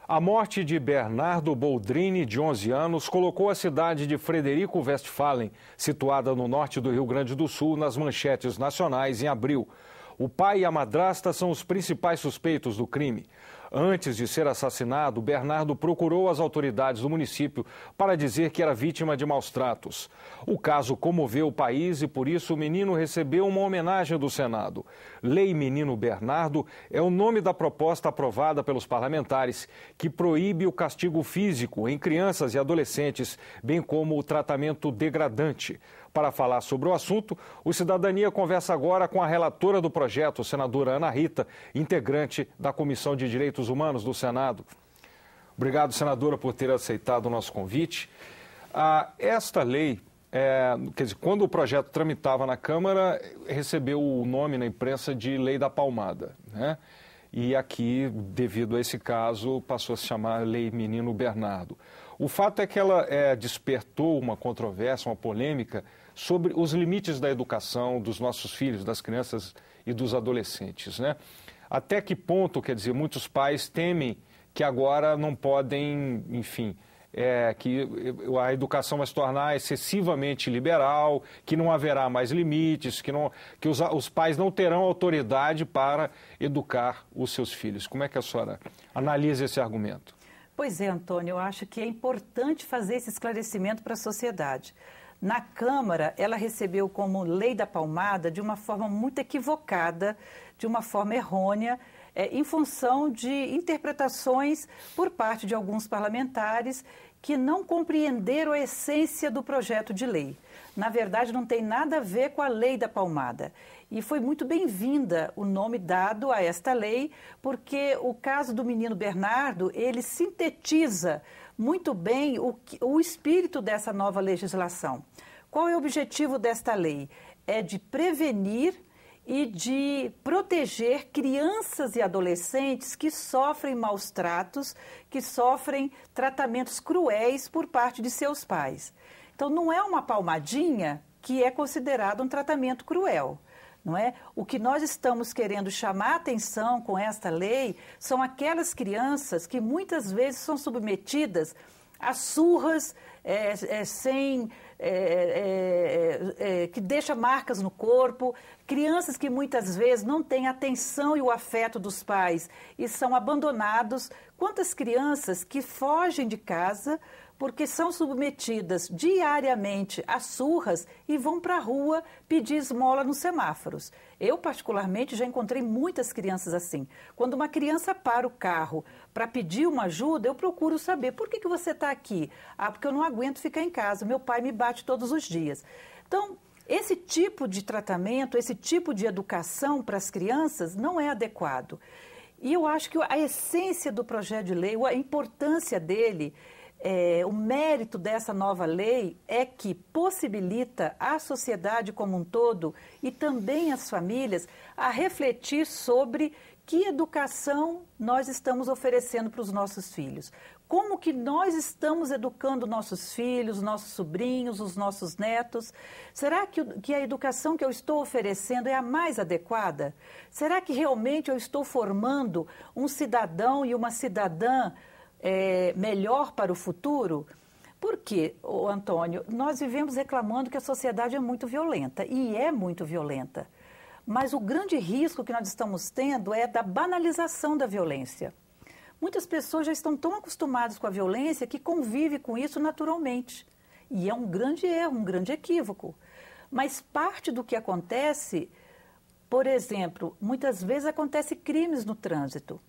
A morte de Bernardo Boldrini, de 11 anos, colocou a cidade de Frederico Westphalen, situada no norte do Rio Grande do Sul, nas manchetes nacionais em abril. O pai e a madrasta são os principais suspeitos do crime. Antes de ser assassinado, Bernardo procurou as autoridades do município para dizer que era vítima de maus-tratos. O caso comoveu o país e, por isso, o menino recebeu uma homenagem do Senado. Lei Menino Bernardo é o nome da proposta aprovada pelos parlamentares que proíbe o castigo físico em crianças e adolescentes, bem como o tratamento degradante. Para falar sobre o assunto, o Cidadania conversa agora com a relatora do projeto, senadora Ana Rita, integrante da Comissão de Direitos Humanos do Senado. Obrigado, senadora, por ter aceitado o nosso convite. Esta lei, quer dizer, quando o projeto tramitava na Câmara, recebeu o nome na imprensa de Lei da Palmada, né? E aqui, devido a esse caso, passou a se chamar Lei Menino Bernardo. O fato é que ela despertou uma controvérsia, uma polêmica sobre os limites da educação dos nossos filhos, das crianças e dos adolescentes, né? Até que ponto, quer dizer, muitos pais temem que agora não podem, enfim, que a educação vai se tornar excessivamente liberal, que não haverá mais limites, que os pais não terão autoridade para educar os seus filhos. Como é que a senhora analisa esse argumento? Pois é, Antônio, eu acho que é importante fazer esse esclarecimento para a sociedade. Na Câmara, ela recebeu como Lei da Palmada de uma forma muito equivocada, de uma forma errônea, em função de interpretações por parte de alguns parlamentares que não compreenderam a essência do projeto de lei. Na verdade, não tem nada a ver com a Lei da Palmada. E foi muito bem-vinda o nome dado a esta lei, porque o caso do menino Bernardo, ele sintetiza muito bem o espírito dessa nova legislação. Qual é o objetivo desta lei? É de prevenir e de proteger crianças e adolescentes que sofrem maus tratos, que sofrem tratamentos cruéis por parte de seus pais. Então, não é uma palmadinha que é considerado um tratamento cruel. Não é? O que nós estamos querendo chamar a atenção com esta lei são aquelas crianças que muitas vezes são submetidas a surras que deixam marcas no corpo, crianças que muitas vezes não têm a atenção e o afeto dos pais e são abandonados. Quantas crianças que fogem de casa porque são submetidas diariamente a surras e vão para a rua pedir esmola nos semáforos. Eu, particularmente, já encontrei muitas crianças assim. Quando uma criança para o carro para pedir uma ajuda, eu procuro saber, por que você está aqui? Porque eu não aguento ficar em casa, meu pai me bate todos os dias. Então, esse tipo de tratamento, esse tipo de educação para as crianças não é adequado. E eu acho que a essência do projeto de lei, a importância dele, o mérito dessa nova lei é que possibilita a sociedade como um todo e também as famílias a refletir sobre que educação nós estamos oferecendo para os nossos filhos. Como que nós estamos educando nossos filhos, nossos sobrinhos, os nossos netos? Será que a educação que eu estou oferecendo é a mais adequada? Será que realmente eu estou formando um cidadão e uma cidadã melhor para o futuro? Porque, Antônio, nós vivemos reclamando que a sociedade é muito violenta, e é muito violenta. Mas o grande risco que nós estamos tendo é da banalização da violência. Muitas pessoas já estão tão acostumadas com a violência que convivem com isso naturalmente. E é um grande erro, um grande equívoco. Mas parte do que acontece, por exemplo, muitas vezes acontece crimes no trânsito.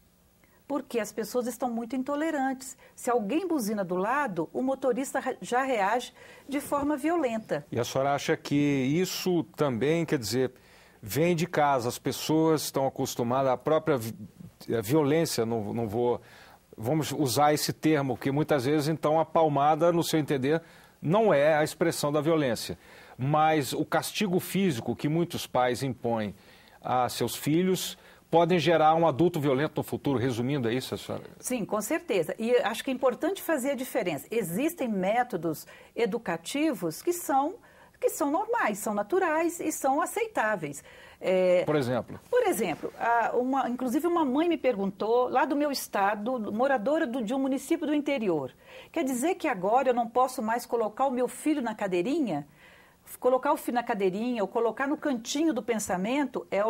Porque as pessoas estão muito intolerantes. Se alguém buzina do lado, o motorista já reage de forma violenta. E a senhora acha que isso também, quer dizer, vem de casa, as pessoas estão acostumadas à própria violência, vamos usar esse termo, que muitas vezes, então, a palmada, no seu entender, não é a expressão da violência. Mas o castigo físico que muitos pais impõem a seus filhos podem gerar um adulto violento no futuro, resumindo, é isso, a senhora? Sim, com certeza. E acho que é importante fazer a diferença. Existem métodos educativos que são normais, são naturais e são aceitáveis. Por exemplo? Por exemplo, inclusive uma mãe me perguntou, lá do meu estado, moradora de um município do interior, quer dizer que agora eu não posso mais colocar o meu filho na cadeirinha? Colocar o filho na cadeirinha ou colocar no cantinho do pensamento é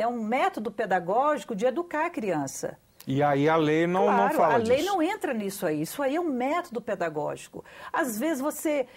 um método pedagógico de educar a criança. E aí a lei não fala disso. A lei não entra nisso aí. Isso aí é um método pedagógico. Às vezes você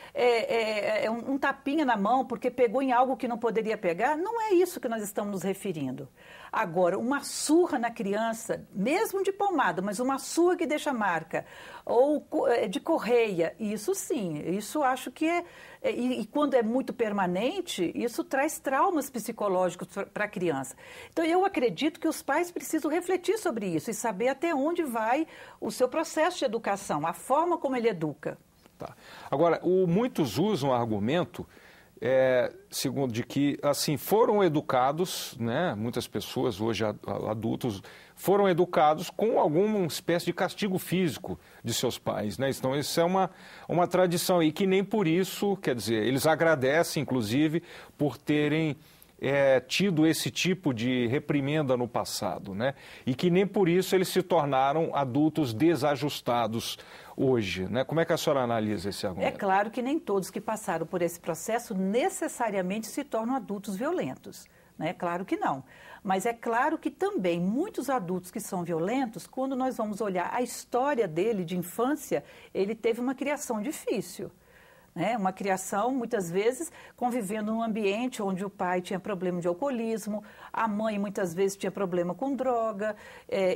um tapinha na mão porque pegou em algo que não poderia pegar. Não é isso que nós estamos nos referindo. Agora, uma surra na criança, mesmo de palmada, mas uma surra que deixa marca, ou de correia, isso sim, isso acho que e quando é muito permanente, isso traz traumas psicológicos para a criança. Então, eu acredito que os pais precisam refletir sobre isso e saber até onde vai o seu processo de educação, a forma como ele educa. Tá. Agora, muitos usam o argumento, segundo de que, assim, foram educados, né, muitas pessoas, hoje adultos, foram educados com alguma espécie de castigo físico de seus pais, né? Então, isso é uma tradição e que nem por isso, quer dizer, eles agradecem, inclusive, por terem tido esse tipo de reprimenda no passado, né? E que nem por isso eles se tornaram adultos desajustados hoje, né? Como é que a senhora analisa esse argumento? É claro que nem todos que passaram por esse processo necessariamente se tornam adultos violentos, né? Claro que não. Mas é claro que também muitos adultos que são violentos, quando nós vamos olhar a história dele de infância, ele teve uma criação difícil. Uma criação, muitas vezes, convivendo num ambiente onde o pai tinha problema de alcoolismo, a mãe muitas vezes tinha problema com droga,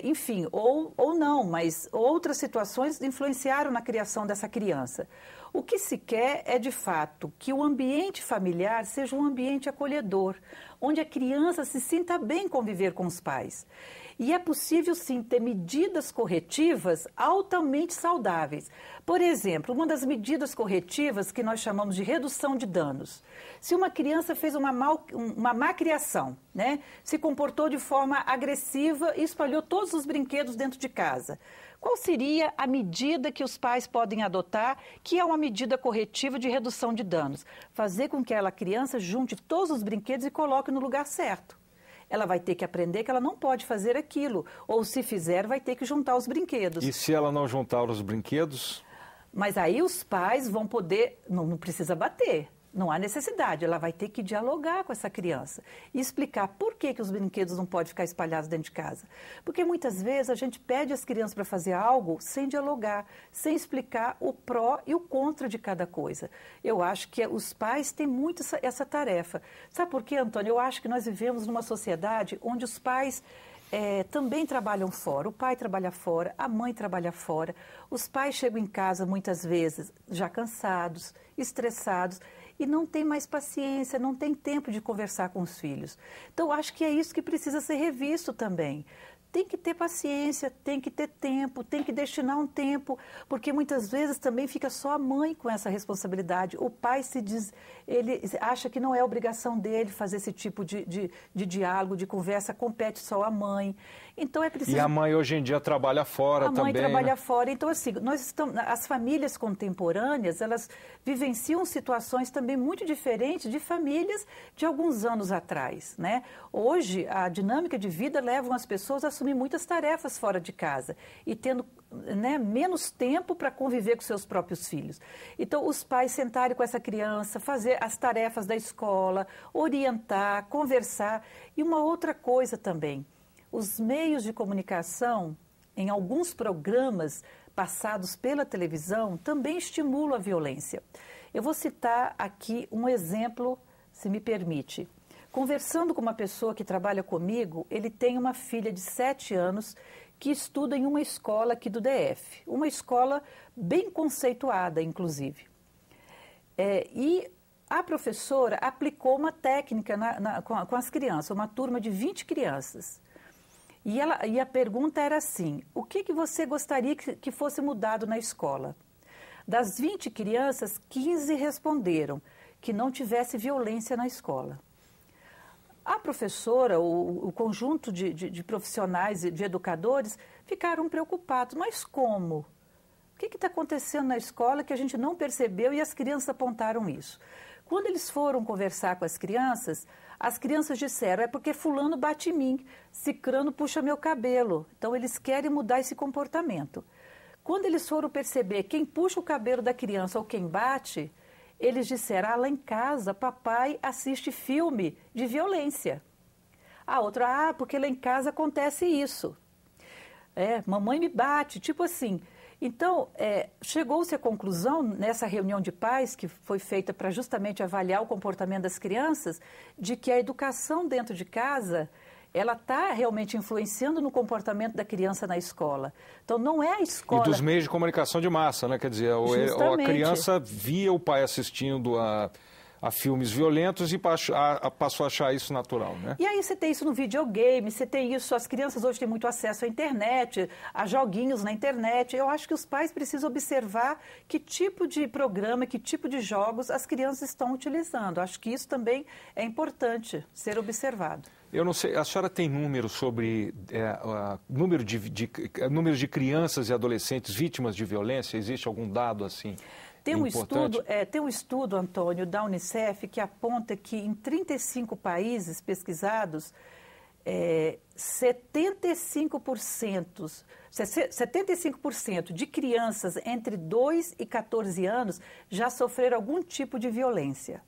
enfim, ou não, mas outras situações influenciaram na criação dessa criança. O que se quer é, de fato, que o ambiente familiar seja um ambiente acolhedor, onde a criança se sinta bem conviver com os pais. E é possível, sim, ter medidas corretivas altamente saudáveis. Por exemplo, uma das medidas corretivas que nós chamamos de redução de danos. Se uma criança fez uma má criação, né, se comportou de forma agressiva e espalhou todos os brinquedos dentro de casa, qual seria a medida que os pais podem adotar, que é uma medida corretiva de redução de danos? Fazer com que aquela criança junte todos os brinquedos e coloque no lugar certo. Ela vai ter que aprender que ela não pode fazer aquilo, ou se fizer, vai ter que juntar os brinquedos. E se ela não juntar os brinquedos? Mas aí os pais vão poder, não precisa bater, não há necessidade, ela vai ter que dialogar com essa criança e explicar por que os brinquedos não podem ficar espalhados dentro de casa. Porque muitas vezes a gente pede às crianças para fazer algo sem dialogar, sem explicar o pró e o contra de cada coisa. Eu acho que os pais têm muito essa tarefa. Sabe por quê, Antônio? Eu acho que nós vivemos numa sociedade onde os pais também trabalham fora. O pai trabalha fora, a mãe trabalha fora. Os pais chegam em casa muitas vezes já cansados, estressados, e não tem mais paciência, não tem tempo de conversar com os filhos. Então, acho que é isso que precisa ser revisto também. Tem que ter paciência, tem que ter tempo, tem que destinar um tempo, porque muitas vezes também fica só a mãe com essa responsabilidade. O pai ele acha que não é obrigação dele fazer esse tipo de diálogo, de conversa, compete só a mãe. Então é preciso... E a mãe hoje em dia trabalha fora também. A mãe trabalha fora. Então, assim, as famílias contemporâneas, elas vivenciam situações também muito diferentes de famílias de alguns anos atrás, né? Hoje, a dinâmica de vida leva as pessoas a assumir muitas tarefas fora de casa e tendo, né, menos tempo para conviver com seus próprios filhos. Então, os pais sentarem com essa criança, fazer as tarefas da escola, orientar, conversar. E uma outra coisa também, os meios de comunicação, em alguns programas passados pela televisão, também estimulam a violência. Eu vou citar aqui um exemplo, se me permite. Conversando com uma pessoa que trabalha comigo, ele tem uma filha de 7 anos que estuda em uma escola aqui do DF, uma escola bem conceituada, inclusive. E a professora aplicou uma técnica com as crianças, uma turma de 20 crianças. E a pergunta era assim: o que você gostaria que fosse mudado na escola? Das 20 crianças, 15 responderam que não tivesse violência na escola. A professora, o conjunto de profissionais, de educadores, ficaram preocupados. Mas como? O que está acontecendo na escola que a gente não percebeu e as crianças apontaram isso? Quando eles foram conversar com as crianças, As crianças disseram, é porque fulano bate em mim, cicrano puxa meu cabelo. Então, eles querem mudar esse comportamento. Quando eles foram perceber quem puxa o cabelo da criança ou quem bate, eles disseram, lá em casa, papai assiste filme de violência. A outra, porque lá em casa acontece isso. Mamãe me bate, tipo assim. Então, chegou-se à conclusão, nessa reunião de pais, que foi feita para justamente avaliar o comportamento das crianças, de que a educação dentro de casa, ela está realmente influenciando no comportamento da criança na escola. Então, não é a escola... E dos meios de comunicação de massa, né? Quer dizer, a criança via o pai assistindo a filmes violentos e passou a achar isso natural, né? E aí você tem isso no videogame, você tem isso, as crianças hoje têm muito acesso à internet, a joguinhos na internet. Eu acho que os pais precisam observar que tipo de programa, que tipo de jogos as crianças estão utilizando. Acho que isso também é importante ser observado. Eu não sei, a senhora tem números sobre número de crianças e adolescentes vítimas de violência? Existe algum dado assim? Tem um estudo, Antônio, da Unicef, que aponta que em 35 países pesquisados, 75% de crianças entre 2 e 14 anos já sofreram algum tipo de violência.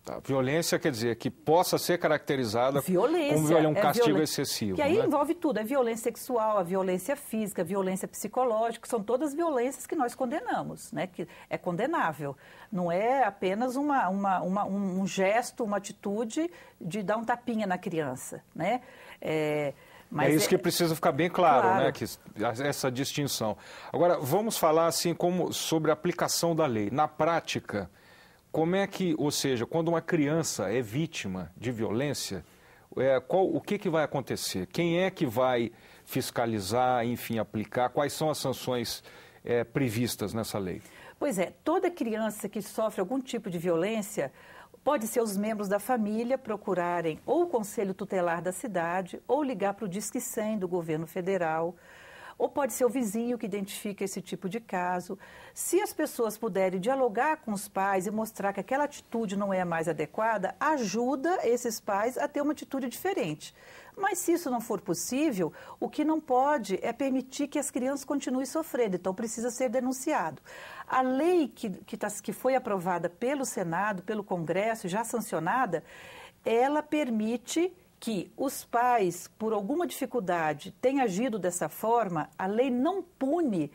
Tá. Violência quer dizer que possa ser caracterizada como um castigo excessivo. Que aí envolve tudo, a violência sexual, a violência física, a violência psicológica, são todas violências que nós condenamos, né? Que é condenável. Não é apenas um gesto, uma atitude de dar um tapinha na criança, né? Mas é isso que precisa ficar bem claro, né? Que essa distinção. Agora, vamos falar assim sobre a aplicação da lei. Na prática, como é que, ou seja, quando uma criança é vítima de violência, o que vai acontecer? Quem é que vai fiscalizar, enfim, aplicar? Quais são as sanções previstas nessa lei? Pois é, toda criança que sofre algum tipo de violência, pode ser os membros da família procurarem ou o Conselho Tutelar da cidade, ou ligar para o Disque 100 do governo federal, ou pode ser o vizinho que identifica esse tipo de caso. Se as pessoas puderem dialogar com os pais e mostrar que aquela atitude não é mais adequada, ajuda esses pais a ter uma atitude diferente. Mas se isso não for possível, o que não pode é permitir que as crianças continuem sofrendo, então precisa ser denunciado. A lei que foi aprovada pelo Senado, pelo Congresso, já sancionada, ela permite que os pais, por alguma dificuldade, tenham agido dessa forma, a lei não pune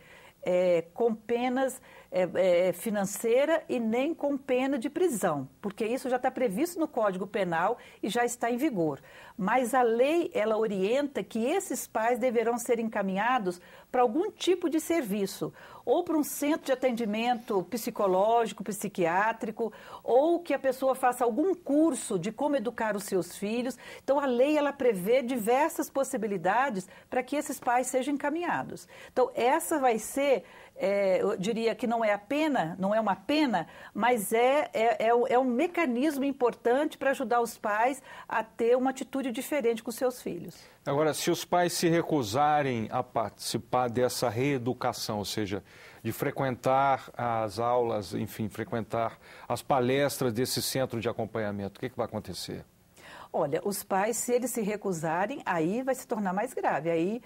com penas financeira e nem com pena de prisão, porque isso já está previsto no Código Penal e já está em vigor. Mas a lei, ela orienta que esses pais deverão ser encaminhados para algum tipo de serviço, ou para um centro de atendimento psicológico, psiquiátrico, ou que a pessoa faça algum curso de como educar os seus filhos. Então, a lei, ela prevê diversas possibilidades para que esses pais sejam encaminhados. Então, essa vai ser, eu diria que não é uma pena, mas é um mecanismo importante para ajudar os pais a ter uma atitude diferente com os seus filhos. Agora, se os pais se recusarem a participar dessa reeducação, ou seja, de frequentar as aulas, enfim, frequentar as palestras desse centro de acompanhamento, o que vai acontecer? Olha, os pais, se eles se recusarem, aí vai se tornar mais grave. Aí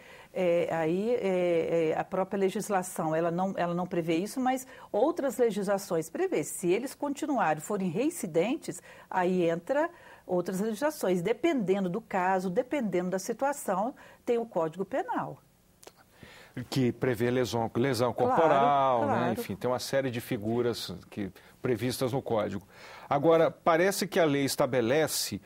a própria legislação, ela não prevê isso, mas outras legislações prevê. Se eles continuarem, forem reincidentes, aí entra outras legislações. Dependendo do caso, dependendo da situação, tem o Código Penal. Que prevê lesão corporal, claro. Né? Enfim, tem uma série de figuras previstas no Código. Agora, parece que a lei estabelece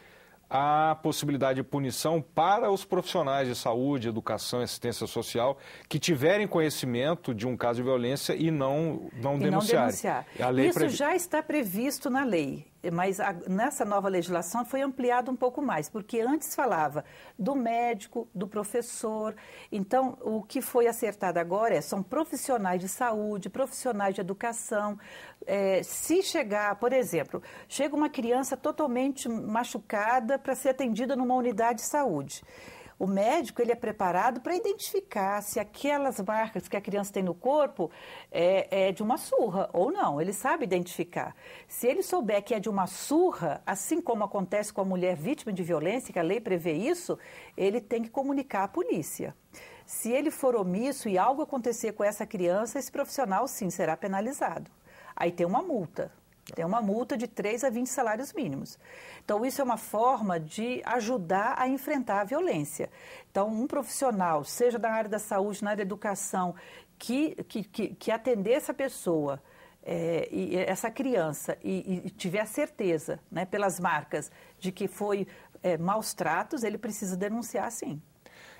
a possibilidade de punição para os profissionais de saúde, educação e assistência social que tiverem conhecimento de um caso de violência e não denunciarem. A lei Isso já está previsto na lei, mas nessa nova legislação foi ampliado um pouco mais, porque antes falava do médico, do professor. Então, o que foi acertado agora são profissionais de saúde, profissionais de educação. Se chegar, por exemplo, chega uma criança totalmente machucada para ser atendida numa unidade de saúde. O médico, ele é preparado para identificar se aquelas marcas que a criança tem no corpo é de uma surra ou não. Ele sabe identificar. Se ele souber que é de uma surra, assim como acontece com a mulher vítima de violência, que a lei prevê isso, ele tem que comunicar à polícia. Se ele for omisso e algo acontecer com essa criança, esse profissional, sim, será penalizado. Aí tem uma multa. Tem uma multa de 3 a 20 salários mínimos. Então, isso é uma forma de ajudar a enfrentar a violência. Então, um profissional, seja da área da saúde, na área da educação, que atender essa pessoa, e essa criança, e tiver a certeza, né, pelas marcas, de que foi maus tratos, ele precisa denunciar, sim.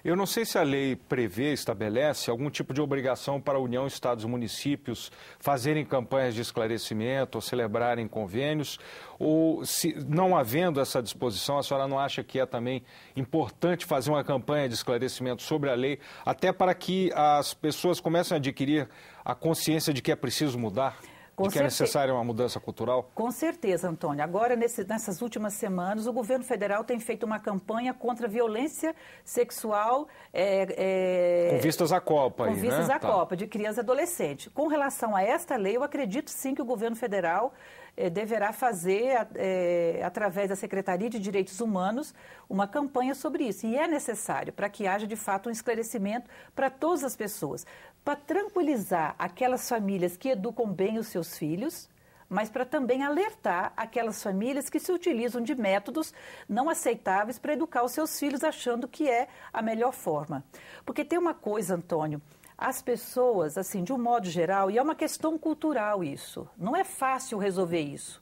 Eu não sei se a lei prevê, estabelece algum tipo de obrigação para a União, Estados e municípios fazerem campanhas de esclarecimento ou celebrarem convênios, ou se não havendo essa disposição, a senhora não acha que é também importante fazer uma campanha de esclarecimento sobre a lei, até para que as pessoas comecem a adquirir a consciência de que é preciso mudar? De que é necessária uma mudança cultural? Com certeza, Antônio. Agora, nessas últimas semanas, o governo federal tem feito uma campanha contra a violência sexual... com vistas à Copa. Com vistas à Copa, de criança e adolescente. Com relação a esta lei, eu acredito sim que o governo federal deverá fazer, através da Secretaria de Direitos Humanos, uma campanha sobre isso. E é necessário para que haja, de fato, um esclarecimento para todas as pessoas. Para tranquilizar aquelas famílias que educam bem os seus filhos, mas para também alertar aquelas famílias que se utilizam de métodos não aceitáveis para educar os seus filhos, achando que é a melhor forma. Porque tem uma coisa, Antônio, as pessoas, assim, de um modo geral, e é uma questão cultural isso, não é fácil resolver isso.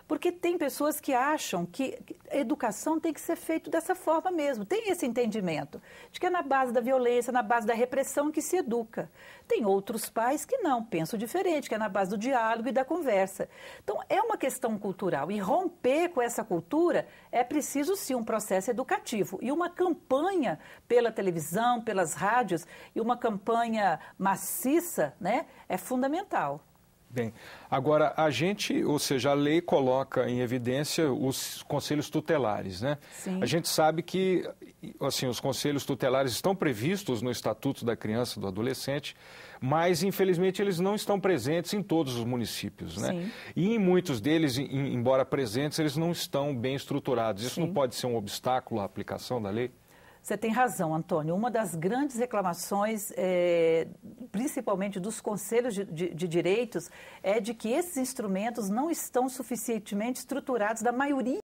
Porque tem pessoas que acham que a educação tem que ser feita dessa forma mesmo. Tem esse entendimento de que é na base da violência, na base da repressão que se educa. Tem outros pais que não, pensam diferente, que é na base do diálogo e da conversa. Então, é uma questão cultural. E romper com essa cultura é preciso, sim, um processo educativo. E uma campanha pela televisão, pelas rádios, e uma campanha maciça, né, é fundamental. Bem, agora a gente, ou seja, a lei coloca em evidência os conselhos tutelares, né? Sim. A gente sabe que, assim, os conselhos tutelares estão previstos no Estatuto da Criança e do Adolescente, mas, infelizmente, eles não estão presentes em todos os municípios, né? Sim. E em muitos deles, embora presentes, eles não estão bem estruturados. Isso Sim. não pode ser um obstáculo à aplicação da lei? Você tem razão, Antônio. Uma das grandes reclamações, principalmente dos conselhos de direitos, é de que esses instrumentos não estão suficientemente estruturados da maioria